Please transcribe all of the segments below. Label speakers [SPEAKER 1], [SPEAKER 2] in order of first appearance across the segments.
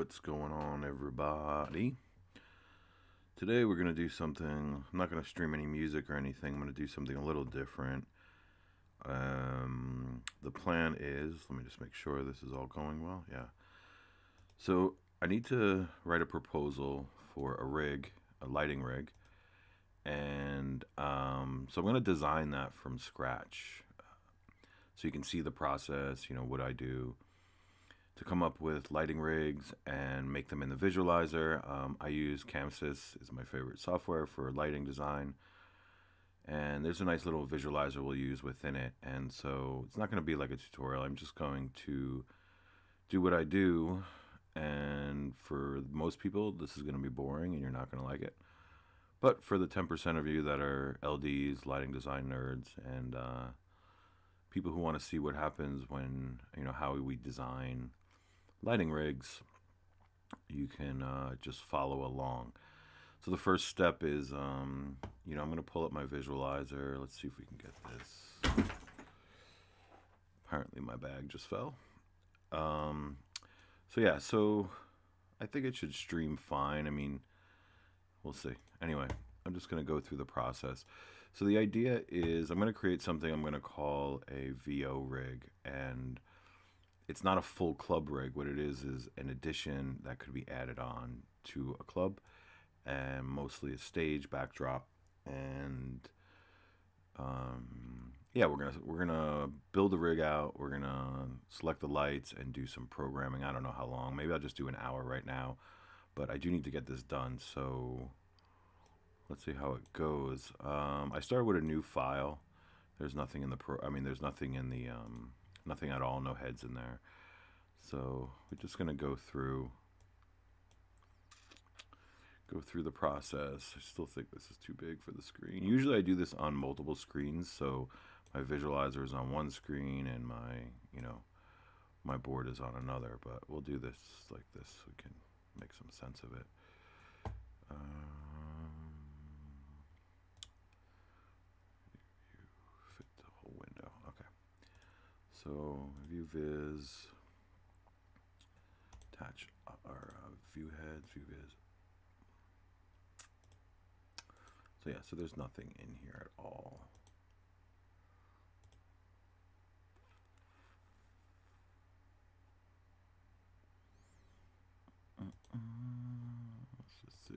[SPEAKER 1] What's going on, everybody? Today we're going to do something. I'm not going to stream any music or anything. I'm going to do something a little different. The plan is, let me just make sure this is all going well. Yeah. So I need to write a proposal for a rig, a lighting rig. And so I'm going to design that from scratch. So you can see the process, what I do to come up with lighting rigs and make them in the visualizer. I use Chamsys, is my favorite software for lighting design. And there's a nice little visualizer we'll use within it. And so it's not going to be like a tutorial. I'm just going to do what I do. And for most people, this is going to be boring and you're not going to like it. But for the 10% of you that are LDs, lighting design nerds, and people who want to see what happens when, how we design lighting rigs, you can just follow along. So the first step is, I'm going to pull up my visualizer. Let's see if we can get this. Apparently my bag just fell. So I think it should stream fine. I mean, we'll see. Anyway, I'm just going to go through the process. So the idea is I'm going to create something I'm going to call a VO rig, and it's not a full club rig. What it is an addition that could be added on to a club, and mostly a stage backdrop. And we're gonna build the rig out. We're gonna select the lights and do some programming. I don't know how long. Maybe I'll just do an hour right now, but I do need to get this done. So let's see how it goes. I started with a new file. There's nothing in the there's nothing in the nothing at all, no heads in there. So we're just going to go through the process. I still think this is too big for the screen. Usually I do this on multiple screens, so my visualizer is on one screen and my board is on another, but we'll do this like this so we can make some sense of it. You fit the whole window. Okay. So view viz, attach our view heads, view viz. So there's nothing in here at all. Let's just see.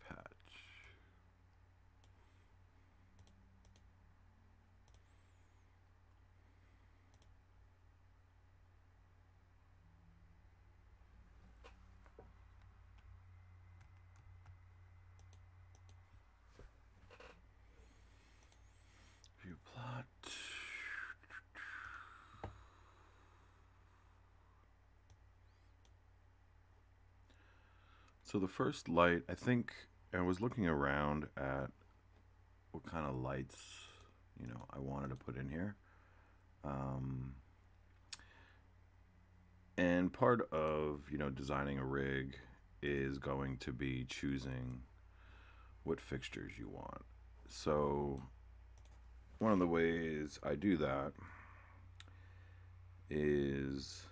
[SPEAKER 1] Patch. View plot. So the first light, I think, I was looking around at what kind of lights, I wanted to put in here. And part of, designing a rig is going to be choosing what fixtures you want. So one of the ways I do that is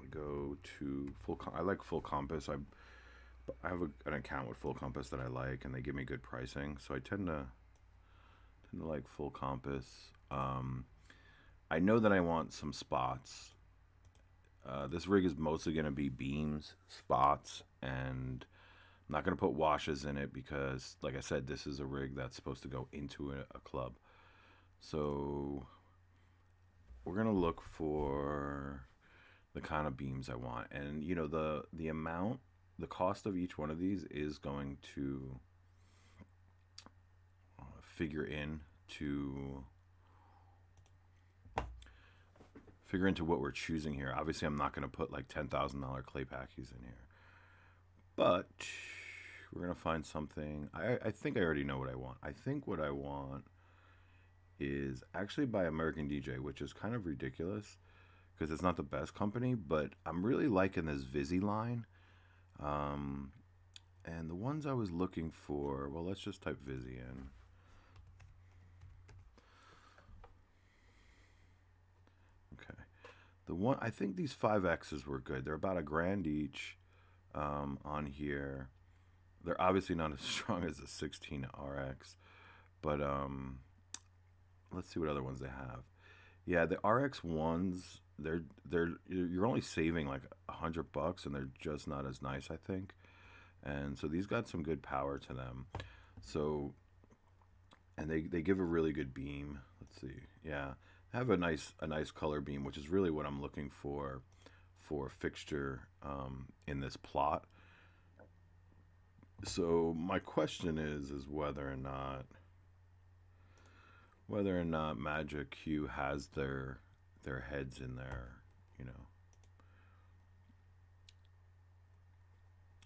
[SPEAKER 1] go to I like Full Compass. I have an account with Full Compass that I like, and they give me good pricing, so I tend to like Full Compass. I know that I want some spots. This rig is mostly going to be beams, spots, and I'm not going to put washes in it because, like I said, this is a rig that's supposed to go into a club. So we're going to look for the kind of beams I want. And, the amount, the cost of each one of these is going to figure into what we're choosing here. Obviously, I'm not going to put like $10,000 clay packies in here, but we're going to find something. I think I already know what I want. I think what I want is actually by American DJ, which is kind of ridiculous because it's not the best company, but I'm really liking this Visi line. And the ones I was looking for, well, let's just type Visi in. The one I think these 5Xs were good. They're about a grand each on here. They're obviously not as strong as the 16 RX, but let's see what other ones they have. Yeah, the RX ones, they're you're only saving like $100, and they're just not as nice, I think. And so these got some good power to them. So and they give a really good beam. Let's see, yeah, have a nice color beam, which is really what I'm looking for a fixture in this plot. So my question is whether or not Magic Q has their heads in there, you know,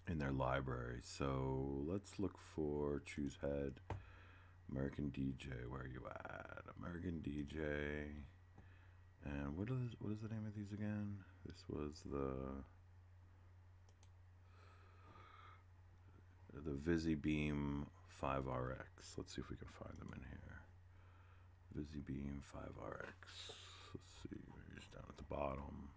[SPEAKER 1] in their library. So let's look for choose head. American DJ, where are you at? American DJ. And what is the name of these again? This was the VisiBeam 5RX. Let's see if we can find them in here. VisiBeam 5RX. Let's see, maybe it's down at the bottom.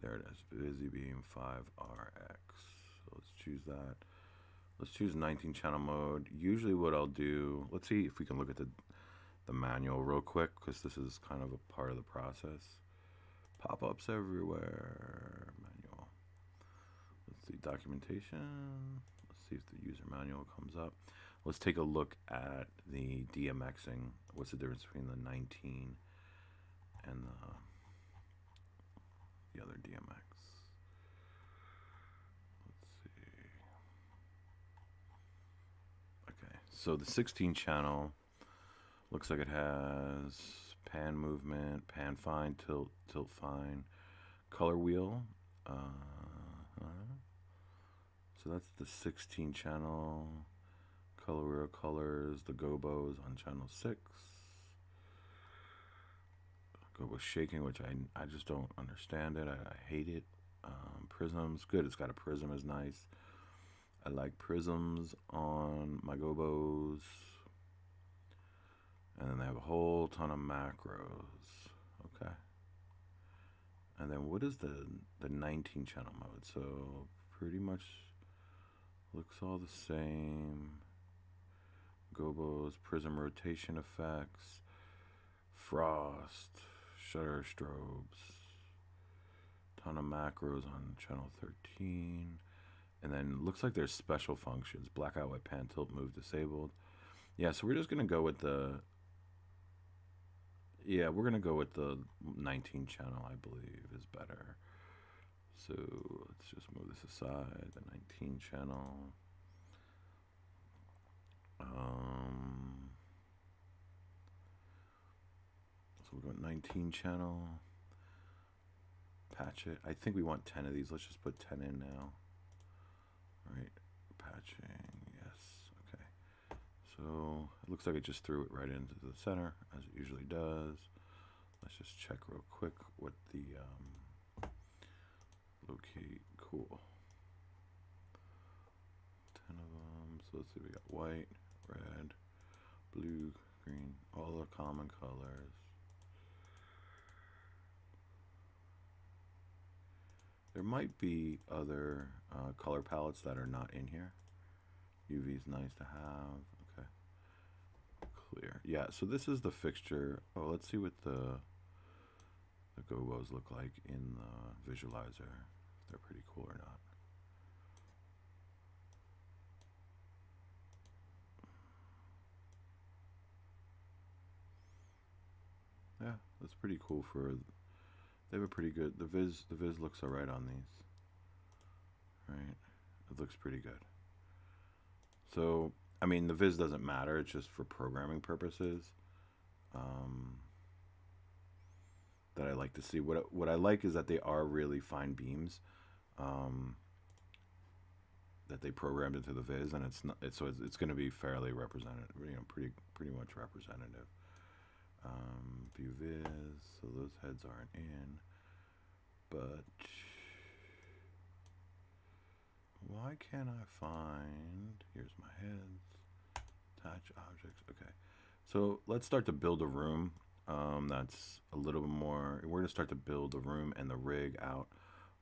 [SPEAKER 1] There it is, VisiBeam 5RX. So let's choose that. Let's choose 19 channel mode. Usually what I'll do, let's see if we can look at the manual real quick, because this is kind of a part of the process. Pop-ups everywhere. Manual. Let's see, documentation. Let's see if the user manual comes up. Let's take a look at the DMXing. What's the difference between the 19 and the other DMX? Let's see. Okay, so the 16 channel looks like it has pan movement, pan fine, tilt fine, color wheel. So that's the 16 channel. Color wheel colors, the gobos on channel 6. Gobo shaking, which I just don't understand it. I hate it. Prisms, good. It's got a prism, is nice. I like prisms on my gobos. And then they have a whole ton of macros. Okay. And then what is the 19 channel mode? So pretty much looks all the same. Gobos, prism rotation effects, frost, shutter strobes, ton of macros on channel 13. And then looks like there's special functions. Blackout, white, pan, tilt, move, disabled. Yeah, so we're just going to go with the 19 channel, I believe, is better. So let's just move this aside. The 19 channel. So we're going 19 channel. Patch it. I think we want 10 of these. Let's just put 10 in now. All right. Patching. Yes. Okay. So it looks like it just threw it right into the center, as it usually does. Let's just check real quick what the locate. Cool. 10 of them. So let's see. We got white, red, blue, green, all the common colors. There might be other color palettes that are not in here. UV is nice to have. Okay. Clear. Yeah, so this is the fixture. Oh, let's see what the gobos look like in the visualizer. If they're pretty cool or not. Yeah, that's pretty cool for. They have a pretty good. The viz looks alright on these. Right, it looks pretty good. So I mean, the viz doesn't matter. It's just for programming purposes. Um, that I like to see. What I like is that they are really fine beams. Um, that they programmed into the viz, and it's not. It's going to be fairly representative. Pretty much representative. View viz. So those heads aren't in, but Why can't I find, here's my heads, attach objects, okay. So let's start to build a room. That's a little bit more, we're gonna start to build the room and the rig out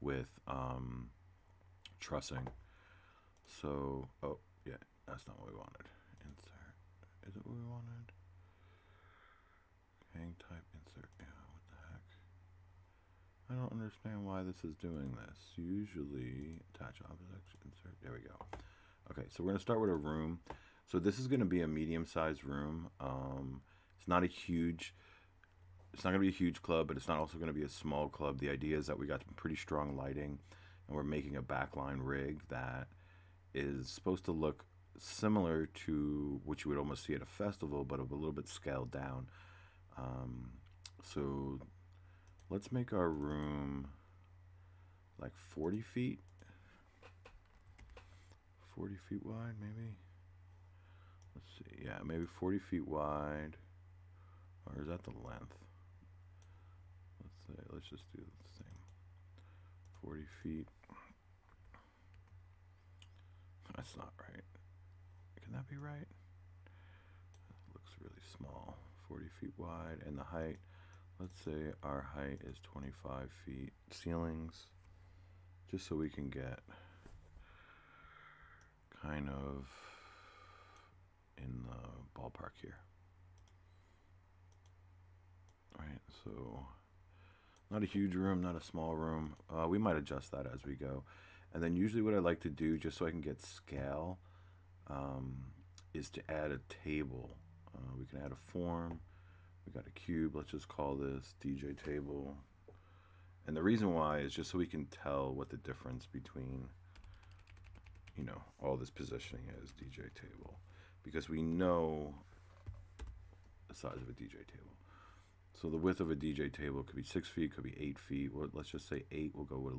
[SPEAKER 1] with trussing. So, oh, yeah, that's not what we wanted. Insert, is it what we wanted? Hang type insert, yeah, what the heck? I don't understand why this is doing this. Usually, attach objects, insert, there we go. Okay, so we're gonna start with a room. So this is gonna be a medium-sized room. It's not a huge, it's not gonna be a huge club, but it's not also gonna be a small club. The idea is that we got some pretty strong lighting, and we're making a backline rig that is supposed to look similar to what you would almost see at a festival, but a little bit scaled down. So let's make our room like 40 feet. 40 feet wide, maybe? Let's see. Yeah, maybe 40 feet wide. Or is that the length? Let's just do the same. 40 feet. That's not right. Can that be right? It looks really small. 40 feet wide. And the height, let's say our height is 25 feet. Ceilings, just so we can get kind of in the ballpark here. Alright, so not a huge room, not a small room. We might adjust that as we go. And then usually what I like to do, just so I can get scale, is to add a table. We can add a form. We got a cube. Let's just call this DJ table. And the reason why is just so we can tell what the difference between, you know, all this positioning is, DJ table. Because we know the size of a DJ table. So the width of a DJ table could be 6 feet, could be 8 feet. Well, let's just say 8. We'll go with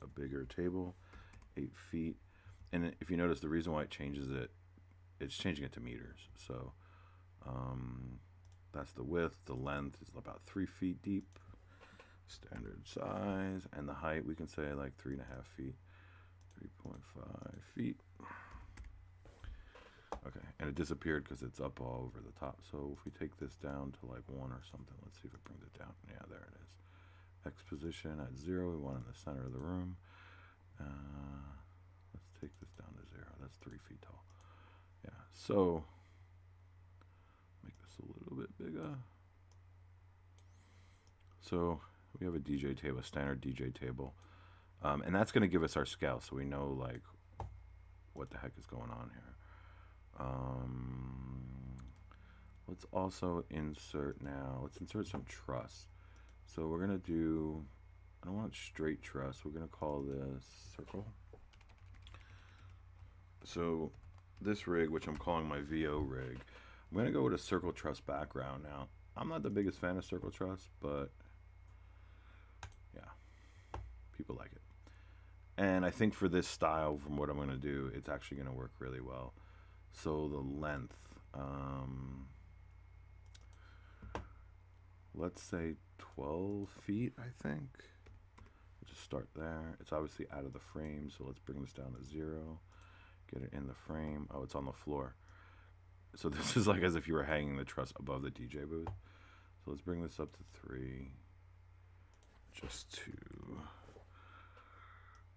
[SPEAKER 1] a bigger table, 8 feet. And if you notice, the reason why it changes it, it's changing it to meters. So that's the width. The length is about 3 feet deep, standard size. And the height, we can say like 3.5 feet, 3.5 feet. Okay, and it disappeared because it's up all over the top. So if we take this down to like 1 or something, let's see if it brings it down. Yeah, there it is. X position at 0. We want it in the center of the room. Let's take this down to 0. That's 3 feet tall. Yeah, so make this a little bit bigger. So we have a DJ table, a standard DJ table. And that's going to give us our scale, so we know like what the heck is going on here. Let's also insert now. Let's insert some truss. So we're gonna do, I don't want straight truss. We're gonna call this circle. So this rig, which I'm calling my VO rig, I'm gonna go with a circle truss background. Now, I'm not the biggest fan of circle truss, but yeah, people like it. And I think for this style, from what I'm gonna do, it's actually gonna work really well. So the length, let's say 12 feet, I think. We'll just start there. It's obviously out of the frame, so let's bring this down to 0. Get it in the frame. Oh, it's on the floor. So this is like as if you were hanging the truss above the DJ booth. So let's bring this up to 3. Just to,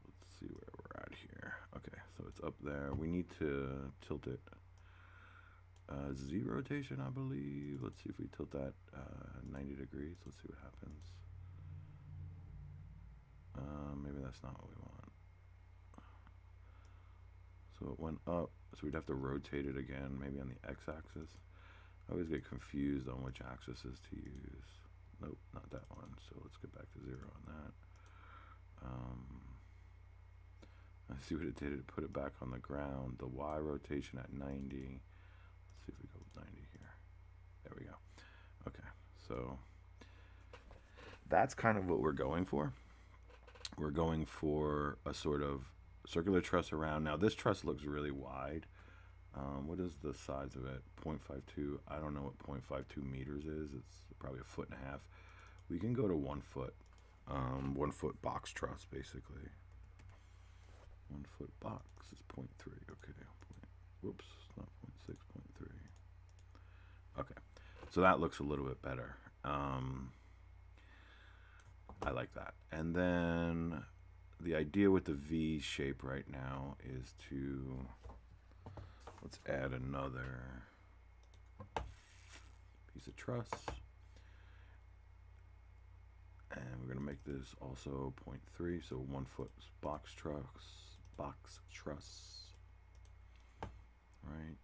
[SPEAKER 1] let's see where we're at here. Okay, so it's up there. We need to tilt it Z rotation, I believe. Let's see if we tilt that 90 degrees. Let's see what happens. Maybe that's not what we want. So it went up, so we'd have to rotate it again, maybe on the x-axis. I always get confused on which axis is to use. Nope, not that one. So let's get back to 0 on that. I see what it did. It put it back on the ground. The Y rotation at 90. Let's see if we go with 90 here. There we go. Okay, so that's kind of what we're going for. We're going for a sort of circular truss around. Now this truss looks really wide. What is the size of it? 0.52. I don't know what 0.52 meters is. It's probably 1.5 feet. We can go to 1 foot. 1 foot box truss, basically. 1 foot box is 0.3. Okay. Whoops, not 0.6, 0.3. Okay. So that looks a little bit better. I like that. And then the idea with the V shape right now is to, let's add another piece of truss. And we're going to make this also 0.3, so 1 foot box truss, right?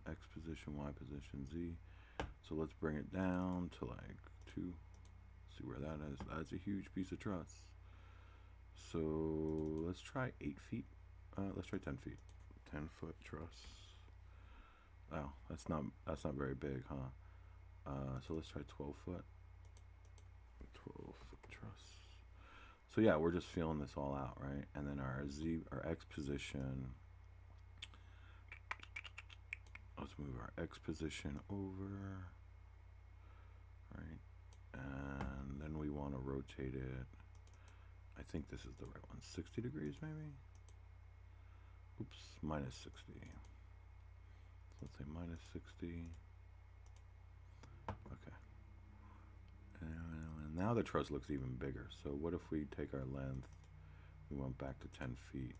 [SPEAKER 1] X position, Y position, Z. So let's bring it down to like 2. See where that is. That's a huge piece of truss. So let's try 8 feet. Let's try 10 feet. 10-foot truss. Oh, that's not very big, huh? So let's try 12 foot. 12-foot truss. So yeah, we're just feeling this all out, right? And then our X position. Let's move our X position over, right? And then we want to rotate it. I think this is the right one. 60 degrees, maybe? Oops, minus 60. So let's say minus 60. Okay. And now the truss looks even bigger. So what if we take our length, we went back to 10 feet.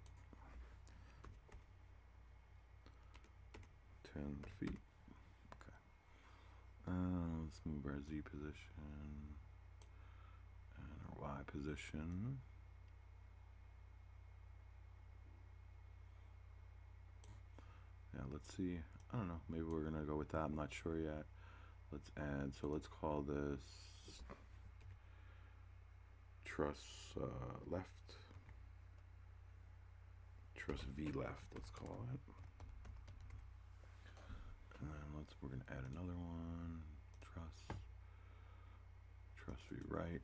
[SPEAKER 1] 10 feet. Okay. Let's move our Z position and our Y position. Yeah, let's see. I don't know. Maybe we're going to go with that. I'm not sure yet. Let's add. So let's call this truss left. Truss V left, let's call it. And then we're going to add another one. Truss V right.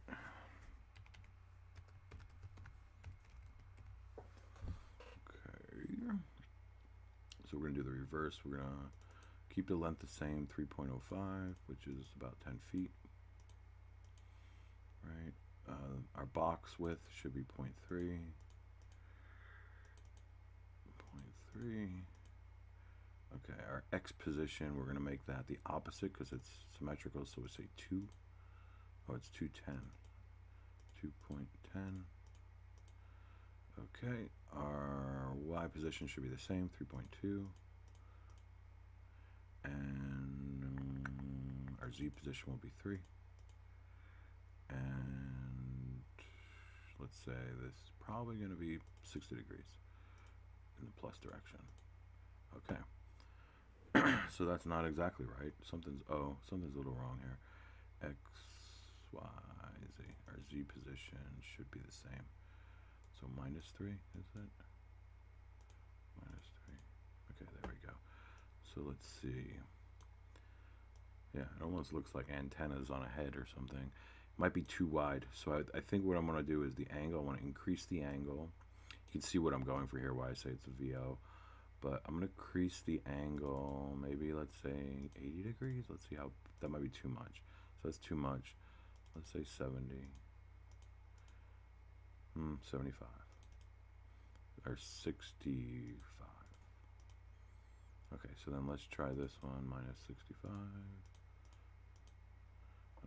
[SPEAKER 1] Okay. So we're going to do the reverse. We're going to keep the length the same, 3.05, which is about 10 feet. Right. Our box width should be 0.3. 0.3. Okay, our X position, we're going to make that the opposite because it's symmetrical, so we say 2. Oh, it's 210. 2.10. Okay, our Y position should be the same, 3.2. And our Z position will be 3. And let's say this is probably going to be 60 degrees in the plus direction. Okay. So that's not exactly right. Something's a little wrong here. X, Y, Z. Our Z position should be the same. So minus 3, is it? Minus 3. Okay, there we go. So let's see. Yeah, it almost looks like antennas on a head or something. Might be too wide. So I think what I'm going to do is the angle. I want to increase the angle. You can see what I'm going for here, why I say it's a VO. But I'm going to increase the angle, maybe let's say 80 degrees. Let's see how, that might be too much. So that's too much. Let's say 70. 75. Or 65. Okay, so then let's try this one, minus 65.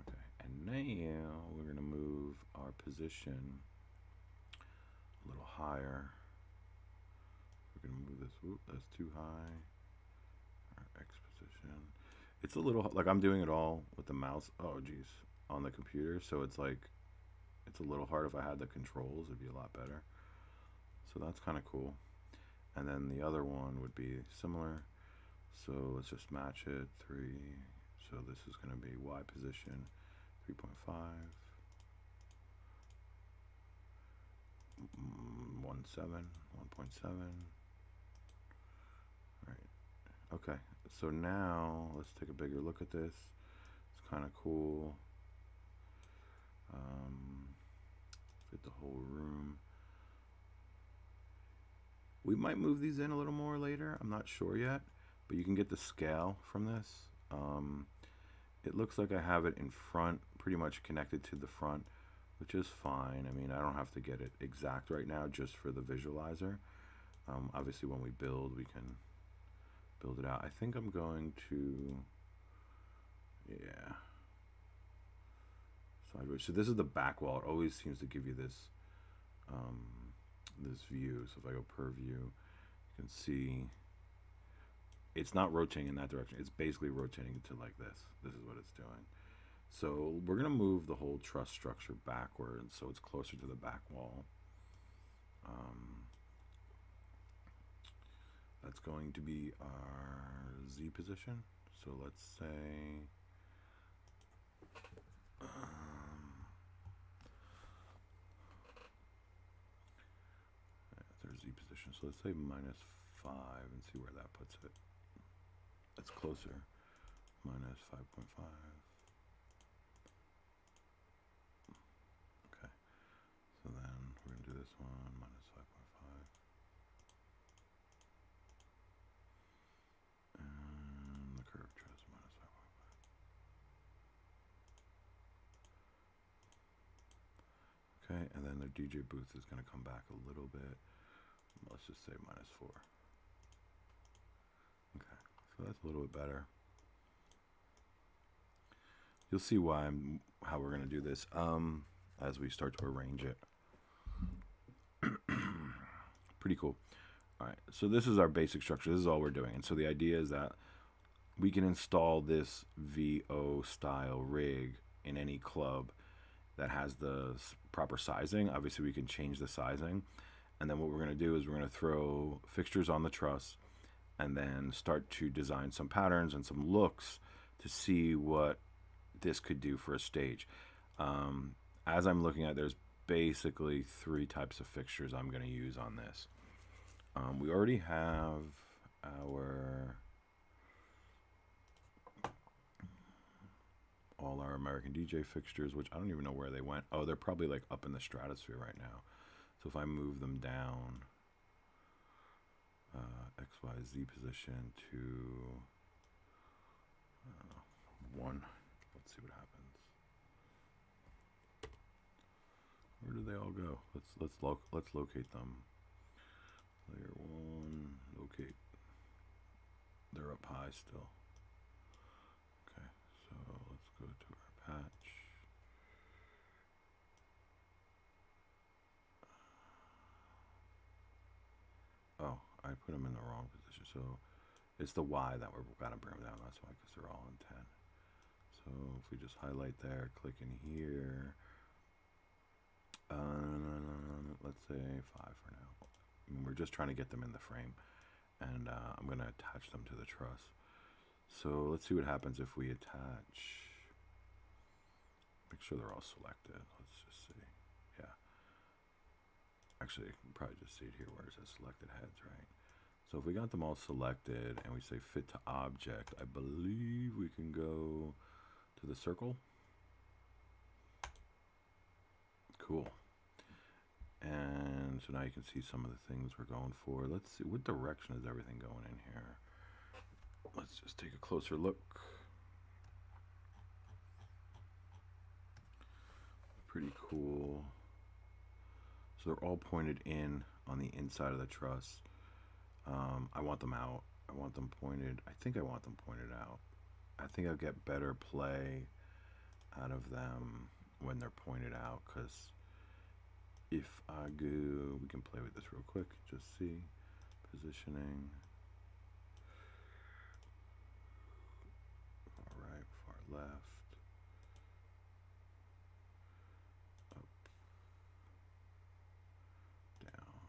[SPEAKER 1] Okay, and now we're going to move our position a little higher. We're going to move this, whoop, that's too high. Our X position. It's a little, like I'm doing it all with the mouse, oh geez, on the computer, so it's like, it's a little hard. If I had the controls, it'd be a lot better. So that's kind of cool. And then the other one would be similar. So let's just match it, 3. So this is going to be Y position, 3.5. 1.7, 1.7. Right. Okay. So now let's take a bigger look at this. It's kind of cool. Fit the whole room. We might move these in a little more later. I'm not sure yet, but you can get the scale from this. It looks like I have it in front, pretty much connected to the front, which is fine. I mean, I don't have to get it exact right now just for the visualizer. Obviously, when we build, we can build it out. I think I'm going to, yeah. Sideways. So this is the back wall. It always seems to give you this, this view. So if I go per view, you can see it's not rotating in that direction. It's basically rotating to like this. This is what it's doing. So we're going to move the whole truss structure backwards so it's closer to the back wall. That's going to be our Z position. So let's say that's our Z position. So let's say -5 and see where that puts it. That's closer. -5.5. Okay. So then we're going to do this one, -5.5. And the curve truss, -5.5. Okay, and then the DJ booth is going to come back a little bit. Let's just say -4. Okay, so that's a little bit better. You'll see how we're going to do this as we start to arrange it. Pretty cool. All right, so this is our basic structure. This is all we're doing. And so the idea is that we can install this VO style rig in any club that has the proper sizing. Obviously, we can change the sizing. And then what we're going to do is we're going to throw fixtures on the truss and then start to design some patterns and some looks to see what this could do for a stage. As I'm looking at, there's basically 3 types of fixtures I'm going to use on this. We already have all our American DJ fixtures, which I don't even know where they went. Oh, they're probably like up in the stratosphere right now. So if I move them down XYZ position to, I don't know, 1, let's see what happens. Where do they all go? Let's locate them. Layer 1, locate. They're up high still. Okay, so let's go to our patch. Oh, I put them in the wrong position. So it's the Y that we're gotta bring them down. That's why, because they're all in 10. So if we just highlight there, click in here. Let's say 5 for now. I mean, we're just trying to get them in the frame, and I'm going to attach them to the truss. So let's see what happens if we attach. Make sure they're all selected. Let's just see. Yeah. Actually, you can probably just see it here where it says selected heads, right? So if we got them all selected and we say fit to object, I believe we can go to the circle. Cool. And so now you can see some of the things we're going for. Let's see, what direction is everything going in here? Let's just take a closer look. Pretty cool. So they're all pointed in on the inside of the truss. I want them out. I want them pointed. I think I want them pointed out. I think I'll get better play out of them when they're pointed out, because if I go, we can play with this real quick, just see positioning, far right, far left, up, down.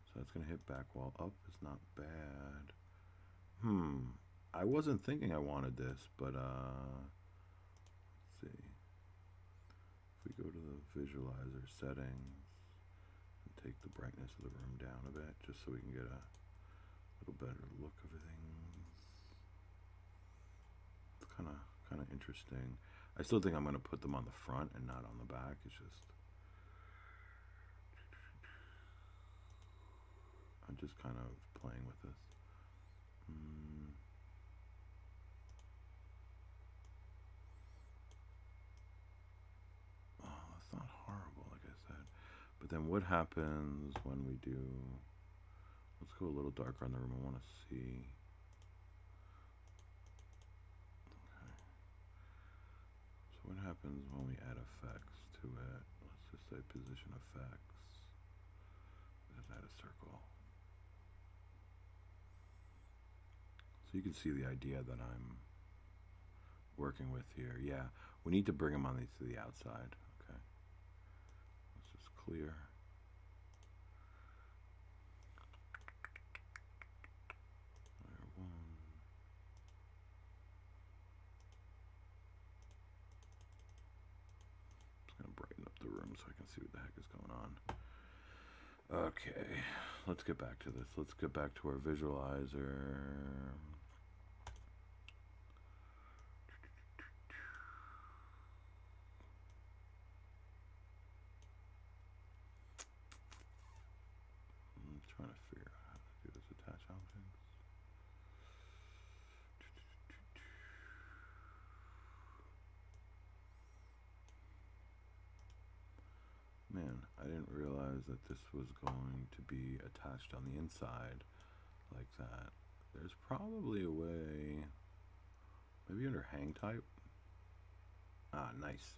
[SPEAKER 1] So that's going to hit back wall. Up is not bad. I wasn't thinking I wanted this, but let's see. If we go to the visualizer settings and take the brightness of the room down a bit, just so we can get a little better look of things. It's kind of interesting. I still think I'm going to put them on the front and not on the back. It's just, I'm just kind of playing with this. it's not horrible, like I said. But then what happens when we do, let's go a little darker on the room. I want to see. Okay. So what happens when we add effects to it? Let's just say position effects. Just add a circle. So you can see the idea that I'm working with here. Yeah, we need to bring them on to the outside. Okay. Let's just clear. Layer 1. Just gonna brighten up the room so I can see what the heck is going on. Okay, let's get back to this. Let's get back to our visualizer. I'm trying to figure out how to do this. Attach objects. Man, I didn't realize that this was going to be attached on the inside like that. There's probably a way, maybe under hang type. Ah, nice.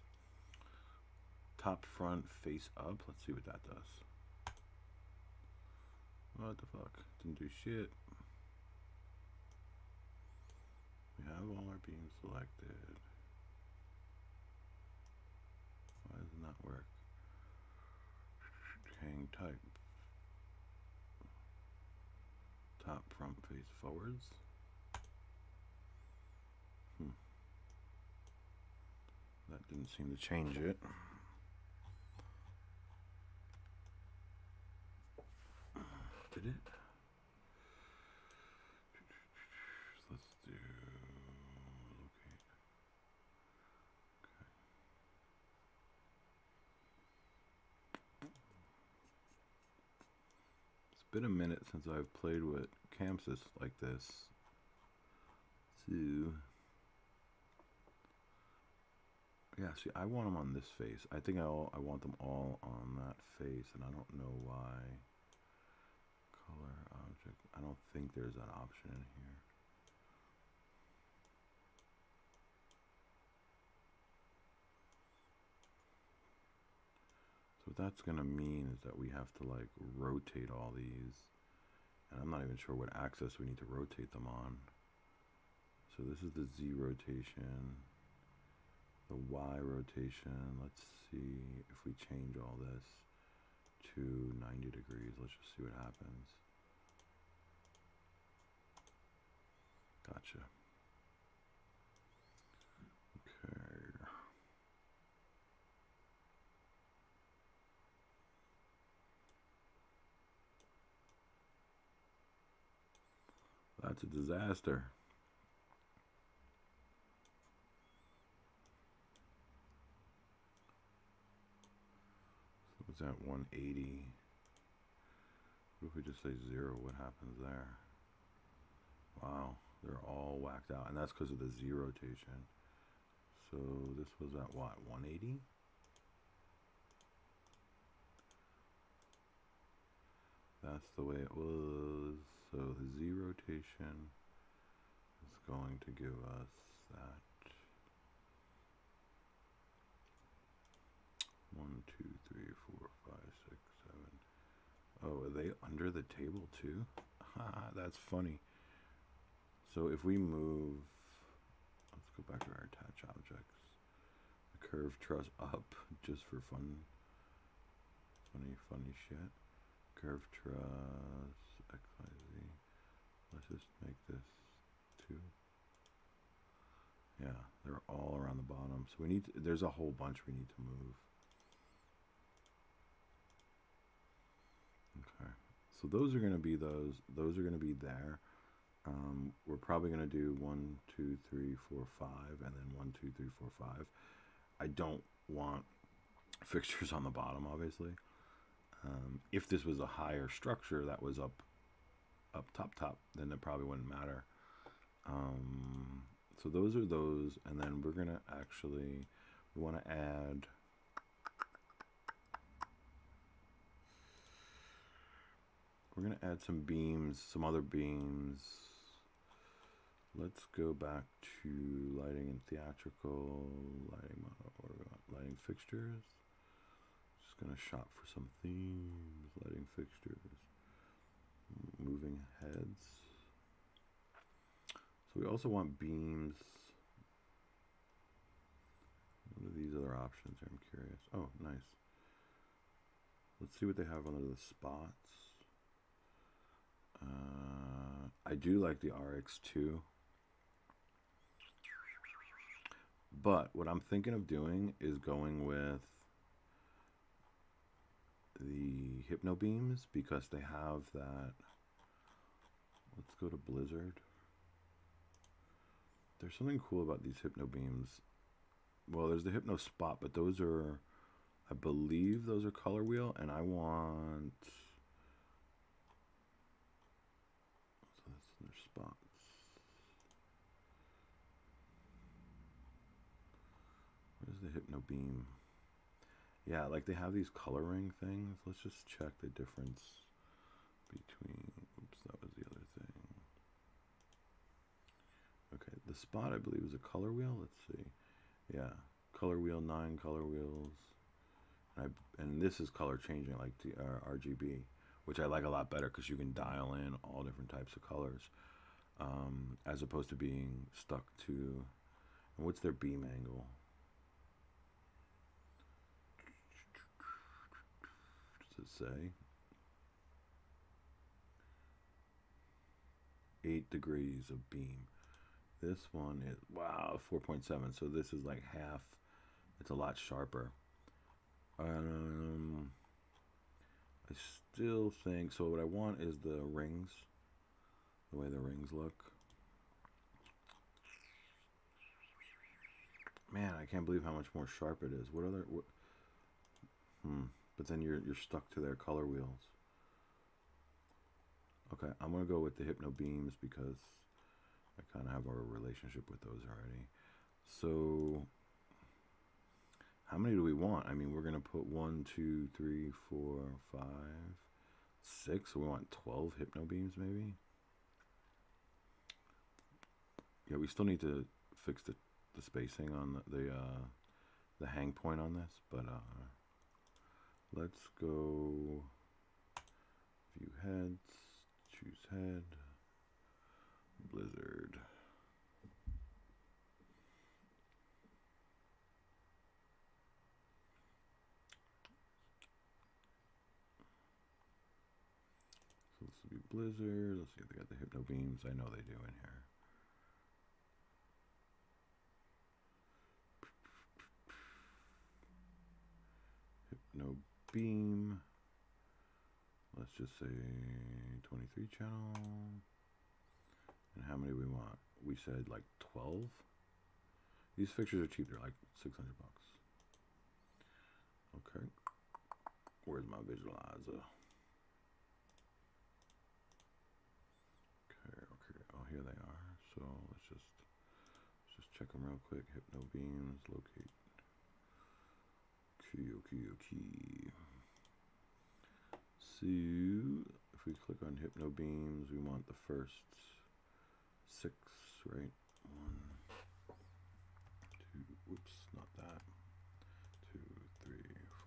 [SPEAKER 1] Top, front, face up. Let's see what that does. What the fuck? Didn't do shit. We have all our beams selected. Why doesn't that work? Hang type. Top, front, face forwards. That didn't seem to change it. Did it? Let's do locate. Okay. It's been a minute since I've played with Chamsys like this. So yeah, see, I want them on this face. I think I want them all on that face, and I don't know why. Color object. I don't think there's that option in here. So what that's gonna mean is that we have to like rotate all these, and I'm not even sure what axis we need to rotate them on. So this is the Z rotation, the Y rotation. Let's see if we change all this to 90 degrees. Let's just see what happens. Gotcha. Okay. That's a disaster. So what's that, 180? What if we just say 0? What happens there? Wow, they're all whacked out. And that's because of the Z rotation. So this was at what, 180? That's the way it was. So the Z rotation is going to give us that 1, 2, 3, 4, 5, 6, 7. Oh, are they under the table too? That's funny. So if we move, let's go back to our attach objects. The curve truss up, just for fun. Funny shit. Curve truss, XYZ. Let's just make this 2. Yeah, they're all around the bottom. So we need to, there's a whole bunch we need to move. Okay. So those are going to be those are going to be there. We're probably going to do 1, 2, 3, 4, 5, and then 1, 2, 3, 4, 5. I don't want fixtures on the bottom, obviously. If this was a higher structure that was up top, then it probably wouldn't matter. So those are those, and then we're gonna actually, we want to add We're going to add some beams, some other beams. Let's go back to lighting and theatrical, lighting model, what do we want? Lighting fixtures. Just going to shop for some themes, lighting fixtures, moving heads. So we also want beams. What are these other options here? I'm curious. Oh, nice. Let's see what they have under the spots. I do like the RX2. But what I'm thinking of doing is going with the Hypno Beams because they have that. Let's go to Blizzard. There's something cool about these Hypno Beams. Well, there's the Hypno Spot, but those are, I believe those are color wheel, and I want, so that's their spots. Where's the Hypno Beam? Yeah, like they have these coloring things. Let's just check the difference between, oops, that was the other thing. Okay, the spot I believe is a color wheel. Let's see. Yeah, color wheel, 9 color wheels. And this is color changing, like the RGB, which I like a lot better because you can dial in all different types of colors, as opposed to being stuck to. And what's their beam angle? Does it say? 8 degrees of beam. This one is, wow, 4.7. So this is like half. It's a lot sharper. I still think, so what I want is the rings, the way the rings look. Man, I can't believe how much more sharp it is. What other, but then you're stuck to their color wheels. Okay, I'm gonna go with the Hypno Beams because I kind of have a relationship with those already. So how many do we want? I mean, we're going to put 1, 2, 3, 4, 5, 6. So we want 12 Hypno Beams maybe. Yeah, we still need to fix the spacing on the hang point on this. But let's go view heads, choose head, Blizzard. So this will be Blizzard. Let's see if they got the Hypno Beams. I know they do in here. Hypno Beam. Let's just say 23 channel. And how many we want? We said like 12. These fixtures are cheap. They're like 600 bucks. Okay. Where's my visualizer? Okay. Oh, here they are. So let's just check them real quick. Hypno Beams, locate. Okay. So if we click on Hypno Beams, we want the first 6, right? 1, 2, whoops, not that. 2, 3,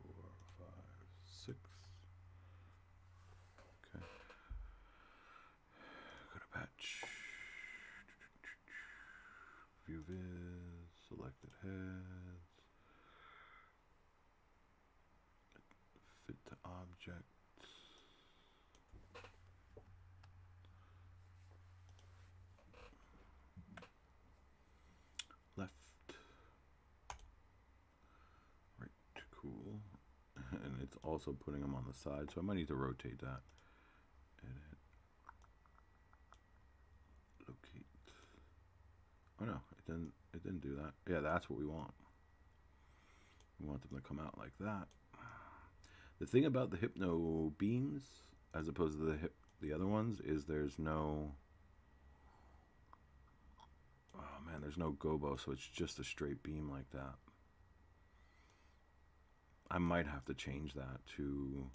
[SPEAKER 1] 4, 5, 6. Okay. Go to patch. View viz, selected heads. Fit to object. Left. Right, cool. And it's also putting them on the side, so I might need to rotate that. Edit. Locate. Oh no, it didn't do that. Yeah, that's what we want. We want them to come out like that. The thing about the Hypno Beams, as opposed to the other ones, is there's no, oh man, there's no gobo, so it's just a straight beam like that. I might have to change that to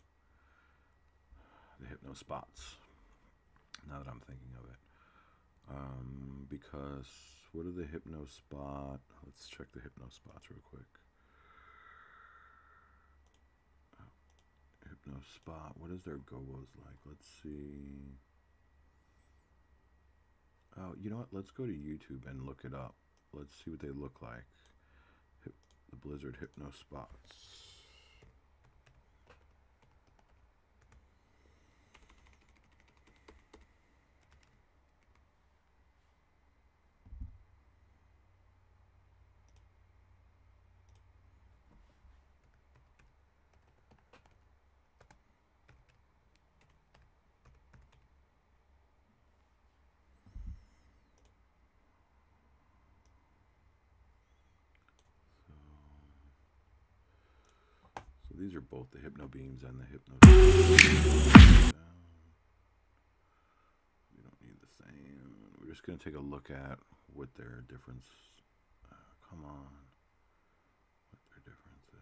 [SPEAKER 1] the hypno spots. Now that I'm thinking of it. Because what are the hypno spot? Let's check the hypno spots real quick. Hypno spot. What is their gobos like? Let's see. Oh, you know what? Let's go to YouTube and look it up. Let's see what they look like. The Blizzard hypno spots. So these are both the hypno beams and the hypno. We don't need the same. We're just going to take a look at what their difference. Come on. What their difference is.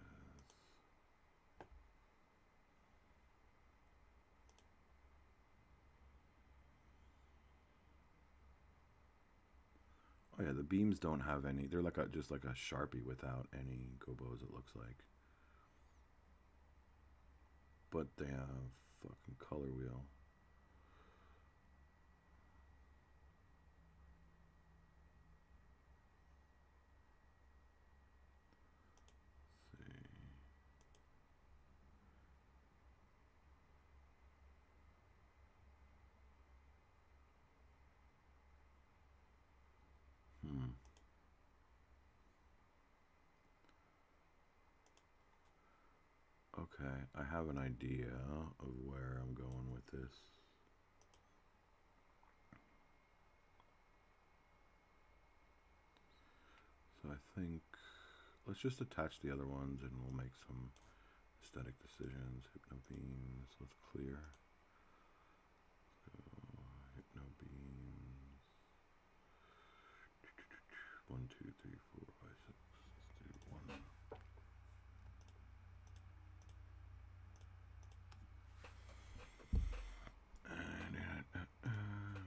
[SPEAKER 1] Oh yeah, the beams don't have any. They're like just like a Sharpie without any gobos, it looks like. But they have fucking color wheel. Let's see. Okay, I have an idea of where I'm going with this. So I think let's just attach the other ones and we'll make some aesthetic decisions. Hypno beams, let's clear. Hypno beams. 1, 2, 3, 4, 5, 6. Let's do 1.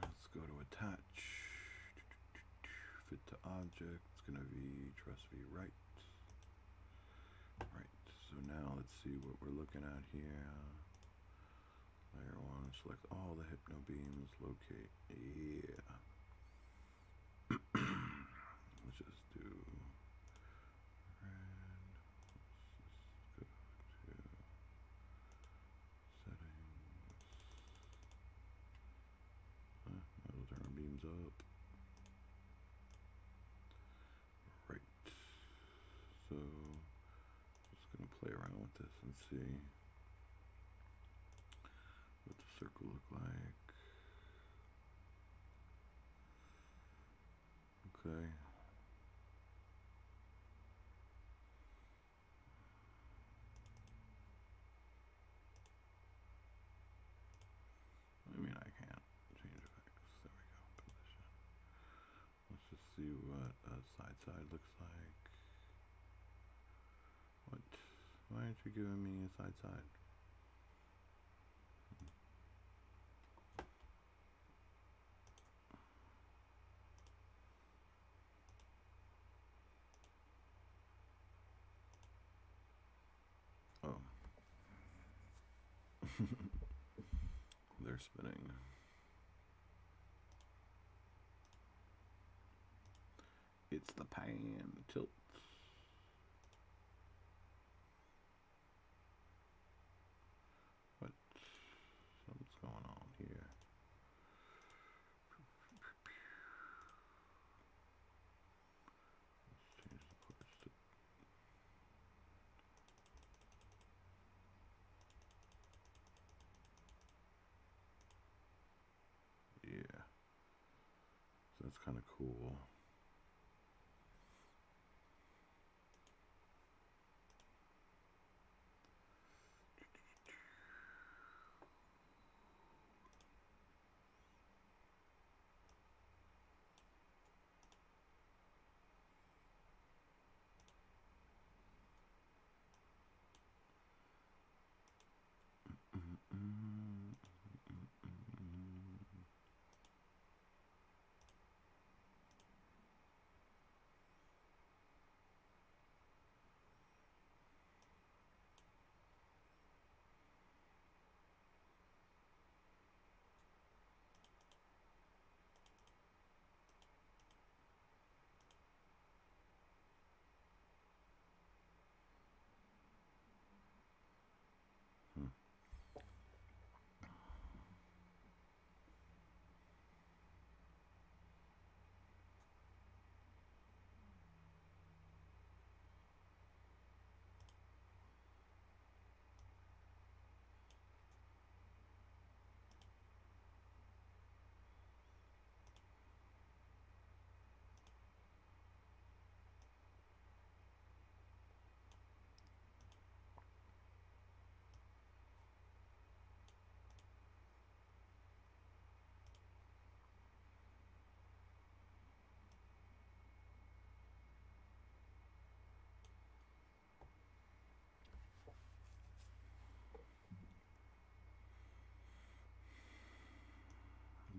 [SPEAKER 1] Let's go to attach. Fit to object. It's gonna be truss V right. Right. So now let's see what we're looking at here. Layer 1. Select all the hypno beams. Locate. Yeah. Let's just do red. Let's just go to settings. That'll turn our beams up. Right. So just gonna play around with this and see what the circle look like. Okay. I mean, I can't change effects. There we go. Position. Let's just see what a side looks like. What? Why aren't you giving me a side? Oh. They're spinning. It's the pan tilts. What? Something's going on here. Let's change the parts to. Yeah. So that's kind of cool.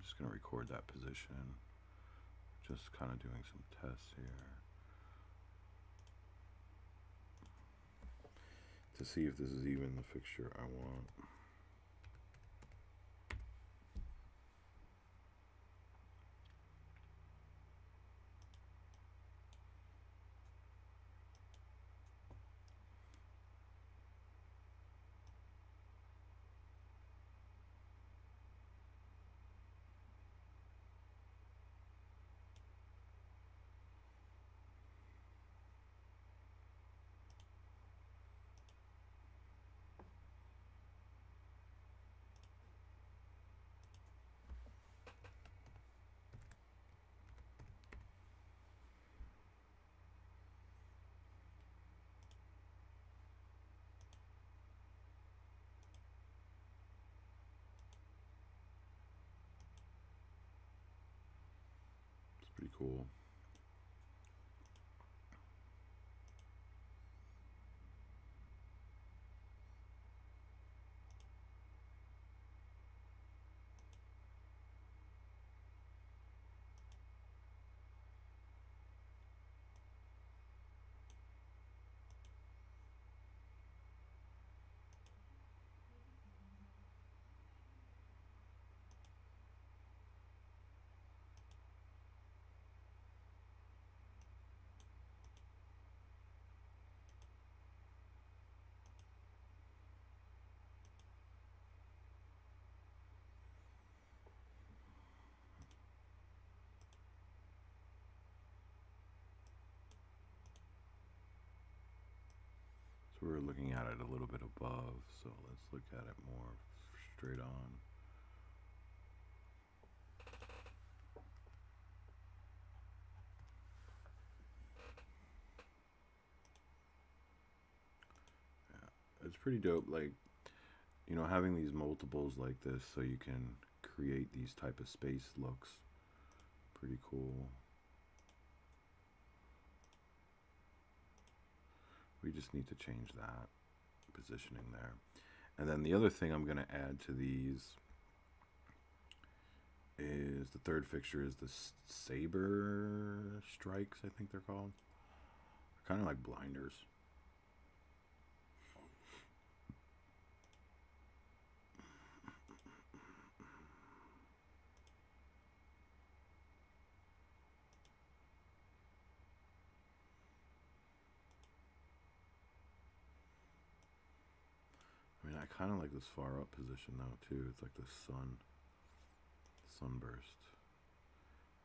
[SPEAKER 1] just going to record that position. Just kind of doing some tests here to see if this is even the fixture I want. It's pretty cool. So we're looking at it a little bit above, so let's look at it more straight on. Yeah, it's pretty dope, like, you know, having these multiples like this so you can create these type of space looks. Pretty cool. We just need to change that positioning there. And then the other thing I'm going to add to these is the third fixture is the saber strikes, I think they're called. Kind of like blinders. I mean, I kind of like this far up position though too. It's like the sunburst.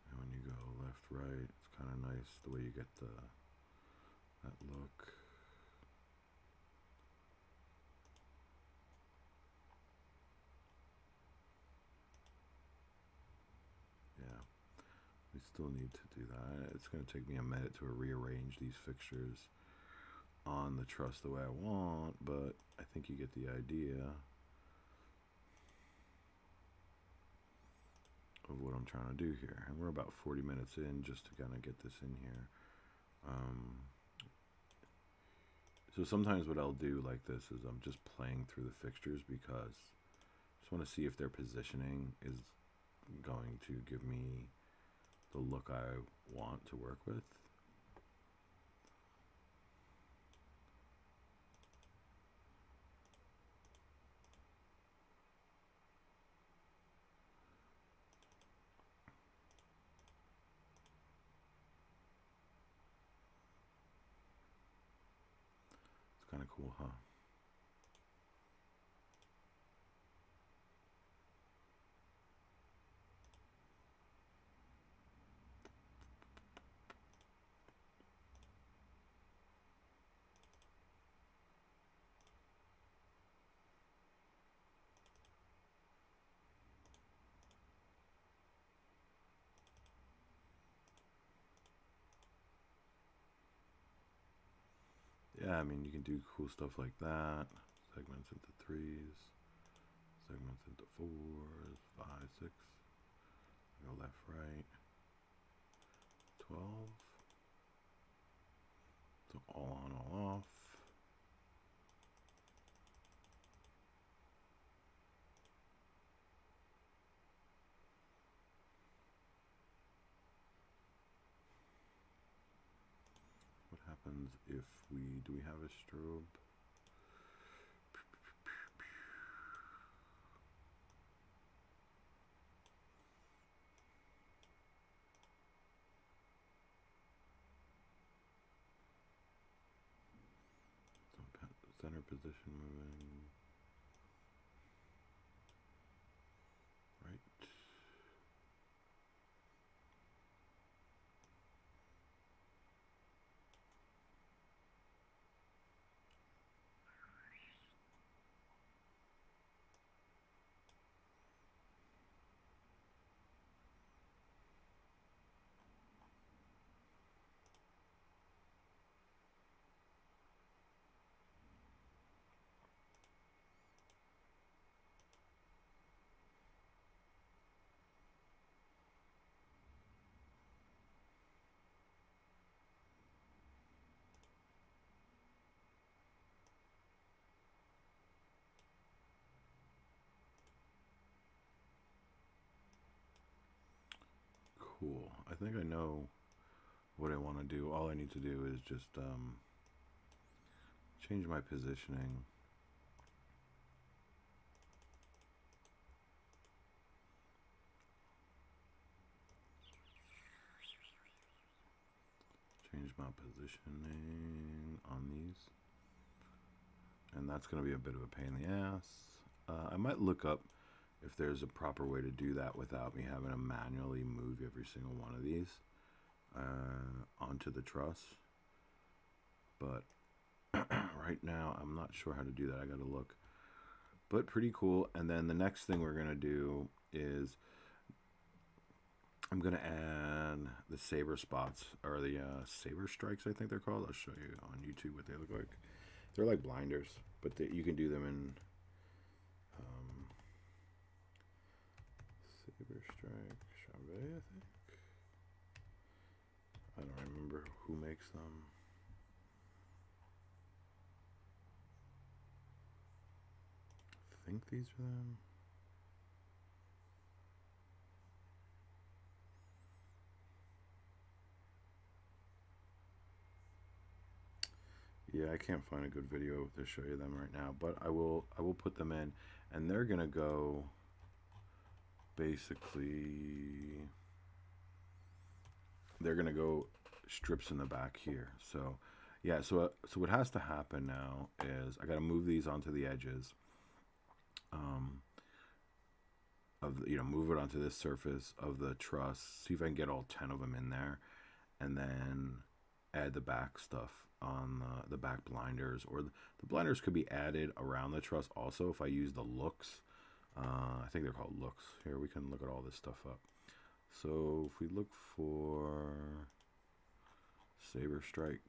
[SPEAKER 1] And when you go left, right, it's kind of nice the way you get that look. Yeah, we still need to do that. It's going to take me a minute to rearrange these fixtures on the truss the way I want, but I think you get the idea of what I'm trying to do here. And we're about 40 minutes in just to kind of get this in here. So sometimes what I'll do like this is I'm just playing through the fixtures because I just want to see if their positioning is going to give me the look I want to work with. It's kind of cool, huh? Yeah, I mean, you can do cool stuff like that. Segments into threes, segments into fours, 5, 6. Go left, right. 12. So all on, all off. happens if do we have a strobe? Center position moving. Right. Cool. I think I know what I want to do. All I need to do is just change my positioning. Change my positioning on these. And that's going to be a bit of a pain in the ass. I might look up if there's a proper way to do that without me having to manually move every single one of these onto the truss. But right now, I'm not sure how to do that. I got to look. But pretty cool. And then the next thing we're going to do is I'm going to add the saber spots, or the saber strikes, I think they're called. I'll show you on YouTube what they look like. They're like blinders, but you can do them in saber strike, Chamsys, I think. I don't remember who makes them. I think these are them. Yeah, I can't find a good video to show you them right now, but I will put them in, and they're gonna go basically, they're gonna go strips in the back here. So yeah, so what has to happen now is I got to move these onto the edges move it onto this surface of the truss, see if I can get all 10 of them in there, and then add the back stuff on the back blinders, or the blinders could be added around the truss also if I use the looks. I think they're called looks. Here, we can look at all this stuff up. So if we look for saber strike,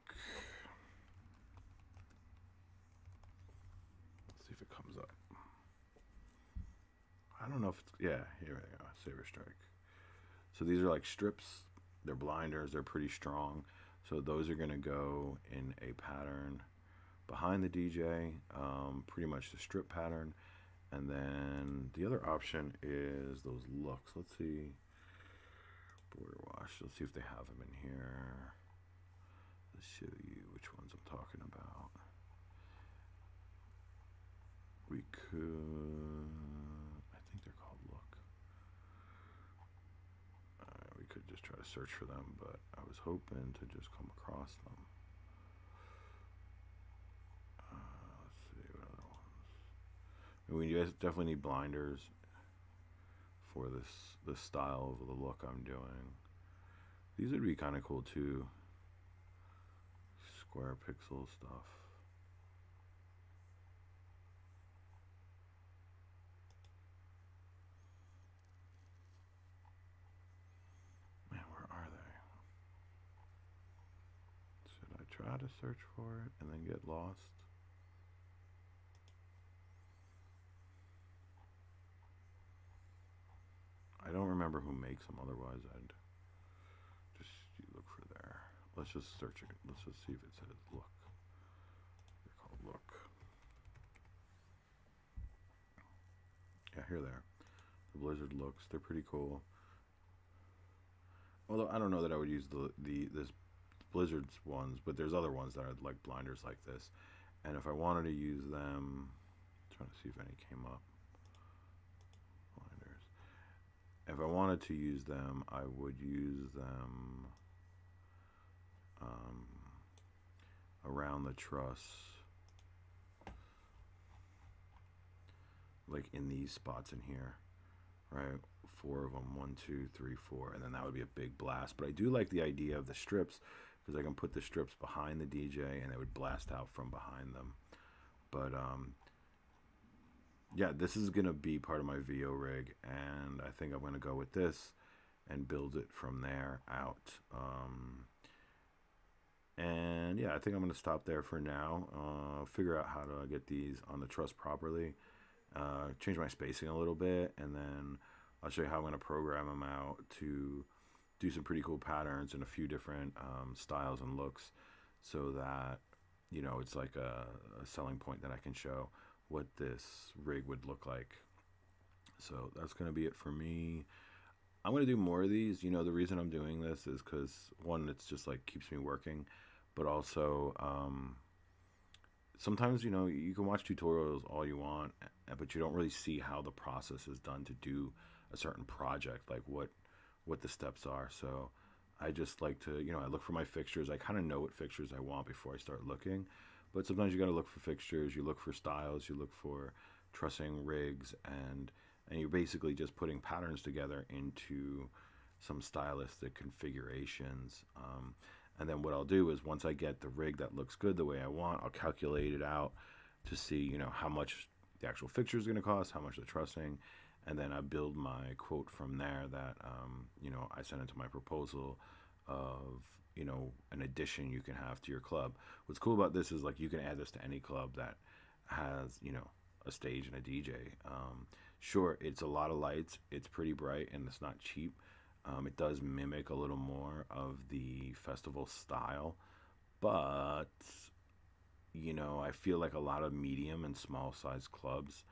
[SPEAKER 1] let's see if it comes up. I don't know if it's, yeah, here we go, saber strike. So these are like strips, they're blinders, they're pretty strong. So those are gonna go in a pattern behind the DJ, pretty much the strip pattern. And then the other option is those looks. Let's see, border wash, let's see if they have them in here. Let's show you which ones I'm talking about. We could, I think they're called look. We could just try to search for them, but I was hoping to just come across them. Let's see what other ones. I mean, you guys definitely need blinders for this style of the look I'm doing. These would be kind of cool too. Square pixel stuff. Man, where are they? Should I try to search for it and then get lost? I don't remember who makes them, otherwise I'd just look for there. Let's just search it. Let's just see if it says look. They're called look. Yeah, here they are. The Blizzard looks. They're pretty cool. Although I don't know that I would use this Blizzard's ones, but there's other ones that are like blinders like this. And if I wanted to use them, I'm trying to see if any came up. Blinders. If I wanted to use them, I would use them um, around the truss, like in these spots in here, right? 4 of them, 1, 2, 3, 4, and then that would be a big blast. But I do like the idea of the strips because I can put the strips behind the DJ and it would blast out from behind them. But yeah, this is gonna be part of my VO rig, and I think I'm gonna go with this and build it from there out. And yeah, I think I'm gonna stop there for now. Figure out how to get these on the truss properly. Change my spacing a little bit, and then I'll show you how I'm going to program them out to do some pretty cool patterns and a few different styles and looks, so that it's like a selling point that I can show what this rig would look like. So that's going to be it for me. I'm going to do more of these. The reason I'm doing this is because, one, it's just like keeps me working, but also sometimes you can watch tutorials all you want, but you don't really see how the process is done to do a certain project, like what the steps are. So I just like to I look for my fixtures. I kind of know what fixtures I want before I start looking, but sometimes you got to look for fixtures, you look for styles, you look for trussing rigs, and you're basically just putting patterns together into some stylistic configurations. And then what I'll do is, once I get the rig that looks good the way I want, I'll calculate it out to see, how much the actual fixture is going to cost, how much the trussing, and then I build my quote from there that, I send into my proposal of, an addition you can have to your club. What's cool about this is, like, you can add this to any club that has, a stage and a DJ. Sure, it's a lot of lights, it's pretty bright, and it's not cheap. It does mimic a little more of the festival style, but I feel like a lot of medium and small size clubs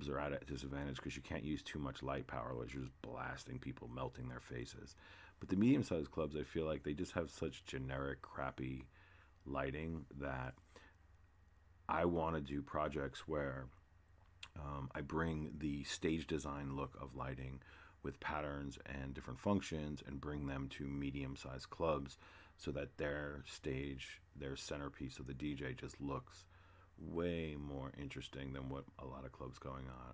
[SPEAKER 1] are at a disadvantage because you can't use too much light power, which is just blasting people, melting their faces. But the medium sized clubs, I feel like they just have such generic, crappy lighting that I want to do projects where I bring the stage design look of lighting with patterns and different functions and bring them to medium-sized clubs, so that their stage, their centerpiece of the DJ, just looks way more interesting than what a lot of clubs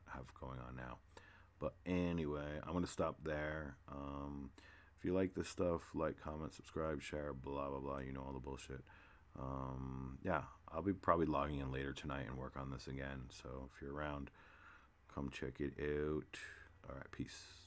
[SPEAKER 1] have going on now. But anyway, I'm gonna stop there. If you like this stuff, like, comment, subscribe, share, blah blah blah. All the bullshit. Yeah, I'll be probably logging in later tonight and work on this again. So if you're around, come check it out. All right, peace.